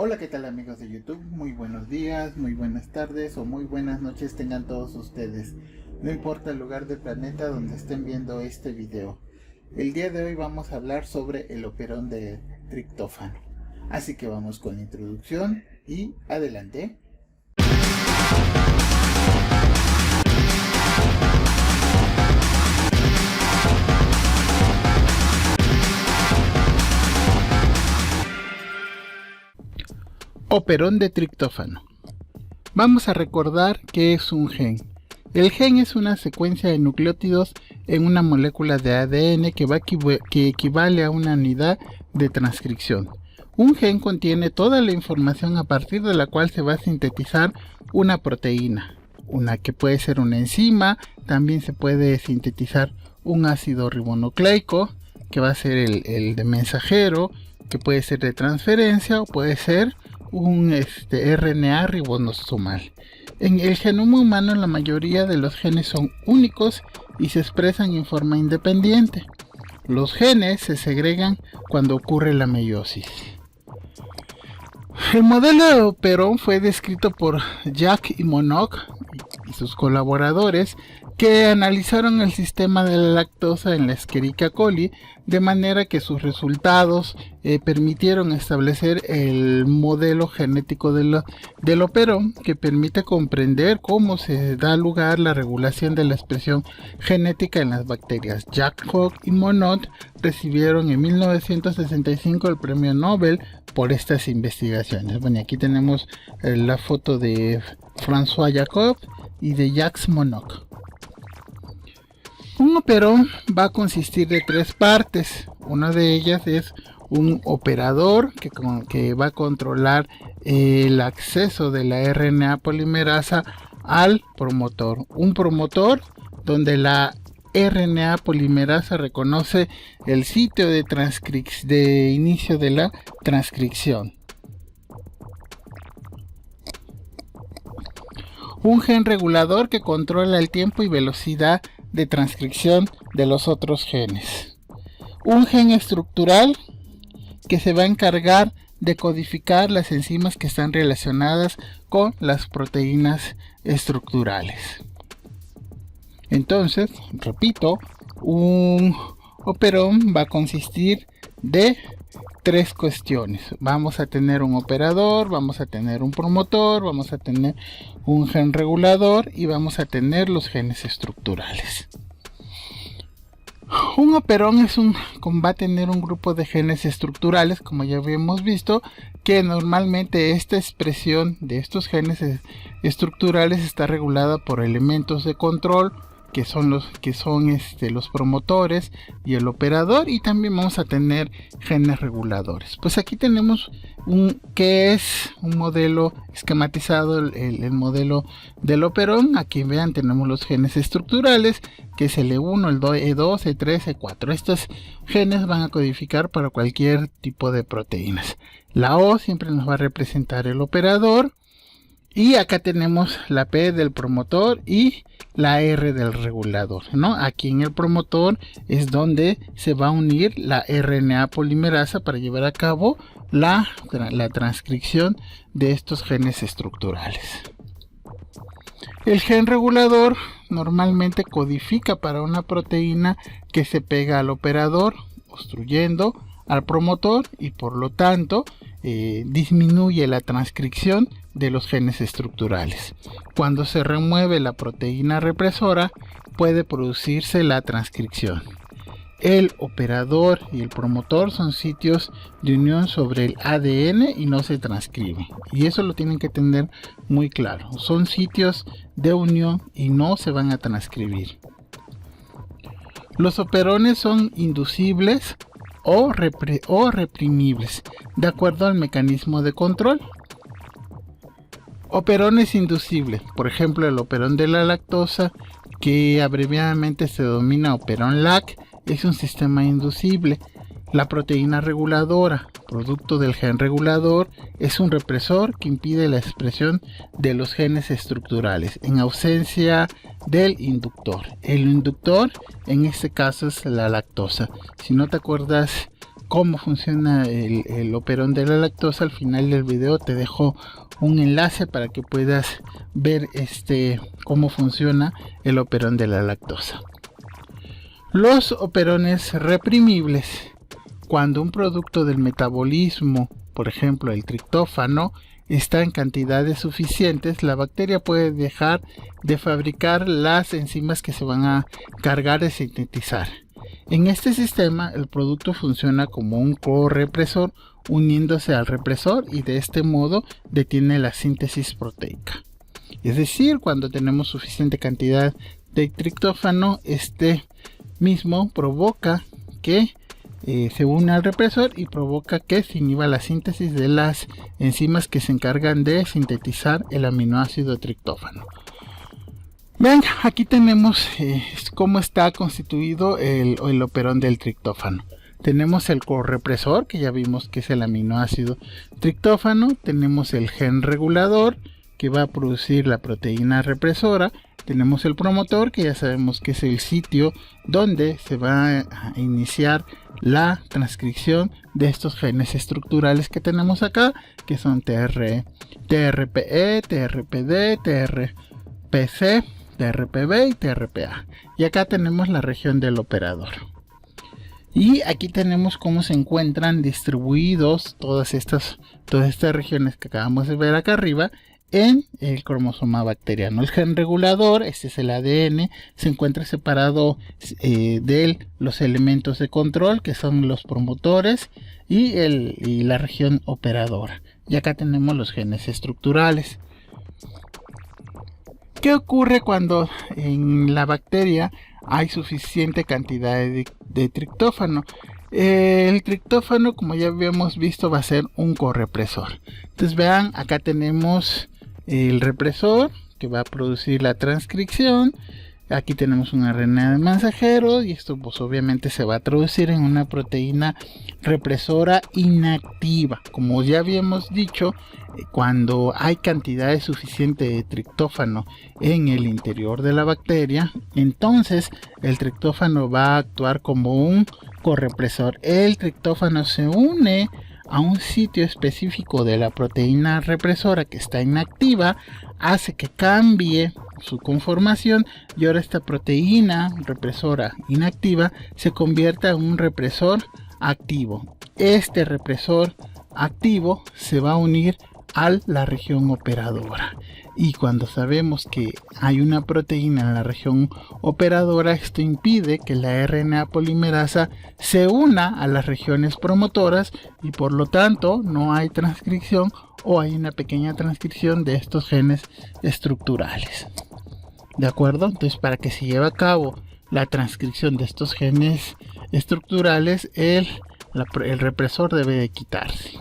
Hola, ¿qué tal amigos de YouTube? Muy buenos días, muy buenas tardes o muy buenas noches tengan todos ustedes. No importa el lugar del planeta donde estén viendo este video. El día de hoy vamos a hablar sobre el operón de triptófano. Así que vamos con la introducción y adelante. Operón de triptófano. Vamos a recordar qué es un gen. El gen es una secuencia de nucleótidos en una molécula de ADN que equivale a una unidad de transcripción. Un gen contiene toda la información a partir de la cual se va a sintetizar una proteína, que puede ser una enzima. También se puede sintetizar un ácido ribonucleico, que va a ser el de mensajero, que puede ser de transferencia o puede ser un RNA ribosomal. En el genoma humano la mayoría de los genes son únicos y se expresan en forma independiente. Los genes se segregan cuando ocurre la meiosis. El modelo de operón fue descrito por Jack y Monod y sus colaboradores, que analizaron el sistema de la lactosa en la Escherichia coli, de manera que sus resultados permitieron establecer el modelo genético del operón, que permite comprender cómo se da lugar la regulación de la expresión genética en las bacterias. Jacob y Monod recibieron en 1965 el premio Nobel por estas investigaciones. Bueno, aquí tenemos la foto de François Jacob y de Jacques Monod. Un operón va a consistir de tres partes. Una de ellas es un operador que va a controlar el acceso de la RNA polimerasa al promotor. Un promotor donde la RNA polimerasa reconoce el sitio de inicio de la transcripción. Un gen regulador que controla el tiempo y velocidad de transcripción de los otros genes. Un gen estructural que se va a encargar de codificar las enzimas que están relacionadas con las proteínas estructurales. Entonces, repito, un operón va a consistir de tres cuestiones. Vamos a tener un operador, vamos a tener un promotor, vamos a tener un gen regulador y vamos a tener los genes estructurales. Un operón va a tener un grupo de genes estructurales, como ya habíamos visto, que normalmente esta expresión de estos genes estructurales está regulada por elementos de control, que son los promotores y el operador, y también vamos a tener genes reguladores. Pues aquí tenemos que es un modelo esquematizado, el modelo del operón. Aquí vean, tenemos los genes estructurales, que es el E1, el E2, E3, E4. Estos genes van a codificar para cualquier tipo de proteínas. La O siempre nos va a representar el operador. Y acá tenemos la P del promotor y la R del regulador, ¿no? Aquí en el promotor es donde se va a unir la RNA polimerasa para llevar a cabo la transcripción de estos genes estructurales. El gen regulador normalmente codifica para una proteína que se pega al operador, obstruyendo al promotor, y por lo tanto disminuye la transcripción de los genes estructurales. Cuando se remueve la proteína represora, puede producirse la transcripción. El operador y el promotor son sitios de unión sobre el ADN y no se transcriben. Y eso lo tienen que tener muy claro. Son sitios de unión y no se van a transcribir. Los operones son inducibles o reprimibles, de acuerdo al mecanismo de control. Operones inducibles, por ejemplo el operón de la lactosa, que abreviadamente se denomina operón LAC, es un sistema inducible. La proteína reguladora, producto del gen regulador, es un represor que impide la expresión de los genes estructurales en ausencia del inductor. El inductor en este caso es la lactosa. Si no te acuerdas cómo funciona el operón de la lactosa, al final del video te dejo un enlace para que puedas ver cómo funciona el operón de la lactosa. Los operones reprimibles: cuando un producto del metabolismo, por ejemplo el triptófano, está en cantidades suficientes, la bacteria puede dejar de fabricar las enzimas que se van a encargar de sintetizar. En este sistema, el producto funciona como un correpresor uniéndose al represor, y de este modo detiene la síntesis proteica. Es decir, cuando tenemos suficiente cantidad de triptófano, este mismo provoca que se une al represor y provoca que se inhiba la síntesis de las enzimas que se encargan de sintetizar el aminoácido triptófano. Ven, aquí tenemos cómo está constituido el operón del triptófano. Tenemos el correpresor, que ya vimos que es el aminoácido triptófano. Tenemos el gen regulador, que va a producir la proteína represora. Tenemos el promotor, que ya sabemos que es el sitio donde se va a iniciar la transcripción de estos genes estructurales que tenemos acá, que son TRPE, TRPD, TRPC, TRPB y TRPA. Y acá tenemos la región del operador. Y aquí tenemos cómo se encuentran distribuidos todas estas regiones que acabamos de ver acá arriba en el cromosoma bacteriano. El gen regulador, este es el ADN, se encuentra separado de los elementos de control, que son los promotores, y la región operadora. Y acá tenemos los genes estructurales. ¿Qué ocurre cuando en la bacteria hay suficiente cantidad de triptófano? El triptófano, como ya habíamos visto, va a ser un correpresor. Entonces vean, acá tenemos el represor que va a producir la transcripción. Aquí tenemos un RNA de mensajero, y esto pues obviamente se va a traducir en una proteína represora inactiva. Como ya habíamos dicho, cuando hay cantidades suficientes de triptófano en el interior de la bacteria, entonces el triptófano va a actuar como un correpresor. El triptófano se une a un sitio específico de la proteína represora que está inactiva, hace que cambie su conformación, y ahora esta proteína represora inactiva se convierta en un represor activo. Este represor activo se va a unir a la región operadora, y cuando sabemos que hay una proteína en la región operadora, esto impide que la RNA polimerasa se una a las regiones promotoras, y por lo tanto no hay transcripción, o hay una pequeña transcripción de estos genes estructurales. ¿De acuerdo? Entonces, para que se lleve a cabo la transcripción de estos genes estructurales, el represor debe de quitarse.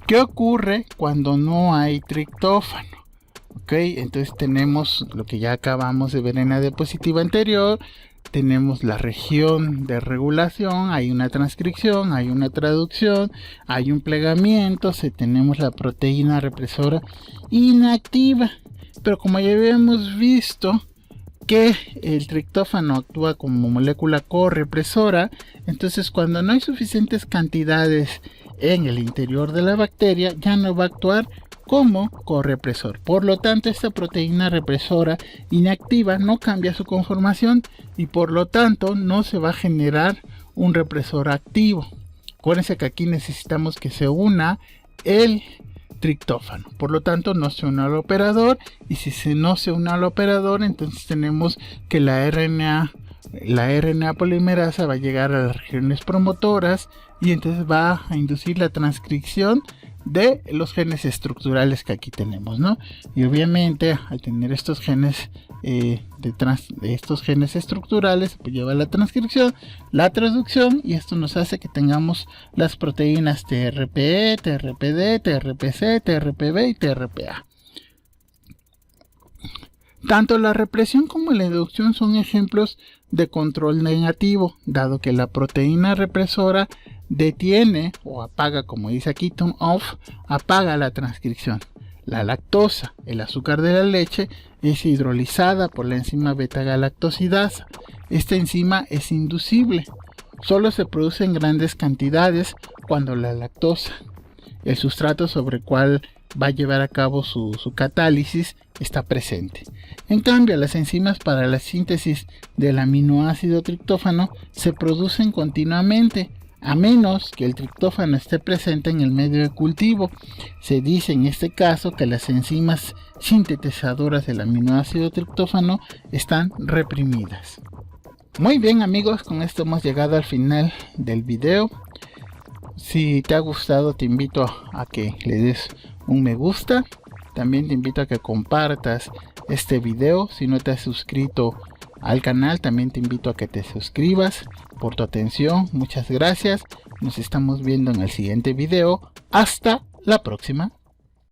¿Qué ocurre cuando no hay triptófano? Ok, entonces tenemos lo que ya acabamos de ver en la diapositiva anterior. Tenemos la región de regulación, hay una transcripción, hay una traducción, hay un plegamiento, tenemos la proteína represora inactiva. Pero como ya habíamos visto que el triptófano actúa como molécula correpresora, entonces cuando no hay suficientes cantidades en el interior de la bacteria, ya no va a actuar como correpresor. Por lo tanto, esta proteína represora inactiva no cambia su conformación, y por lo tanto no se va a generar un represor activo. Acuérdense que aquí necesitamos que se una el triptófano, por lo tanto no se une al operador, y si no se une al operador, entonces tenemos que la RNA polimerasa va a llegar a las regiones promotoras, y entonces va a inducir la transcripción de los genes estructurales que aquí tenemos, ¿no? Y obviamente al tener estos genes estos genes estructurales, pues lleva la transcripción, la traducción, y esto nos hace que tengamos las proteínas TRPE, TRPD, TRPC, TRPB y TRPA. Tanto la represión como la inducción son ejemplos de control negativo, dado que la proteína represora detiene o apaga, como dice aquí, turn off, apaga la transcripción. La lactosa, el azúcar de la leche, es hidrolizada por la enzima beta-galactosidasa. Esta enzima es inducible, solo se produce en grandes cantidades cuando la lactosa, el sustrato sobre el cual va a llevar a cabo su catálisis, está presente. En cambio, las enzimas para la síntesis del aminoácido triptófano se producen continuamente, a menos que el triptófano esté presente en el medio de cultivo. Se dice en este caso que las enzimas sintetizadoras del aminoácido triptófano están reprimidas. Muy bien amigos, con esto hemos llegado al final del video. Si te ha gustado, te invito a que le des un me gusta. También te invito a que compartas este video. Si no te has suscrito al canal, también te invito a que te suscribas. Por tu atención, muchas gracias. Nos estamos viendo en el siguiente video. Hasta la próxima.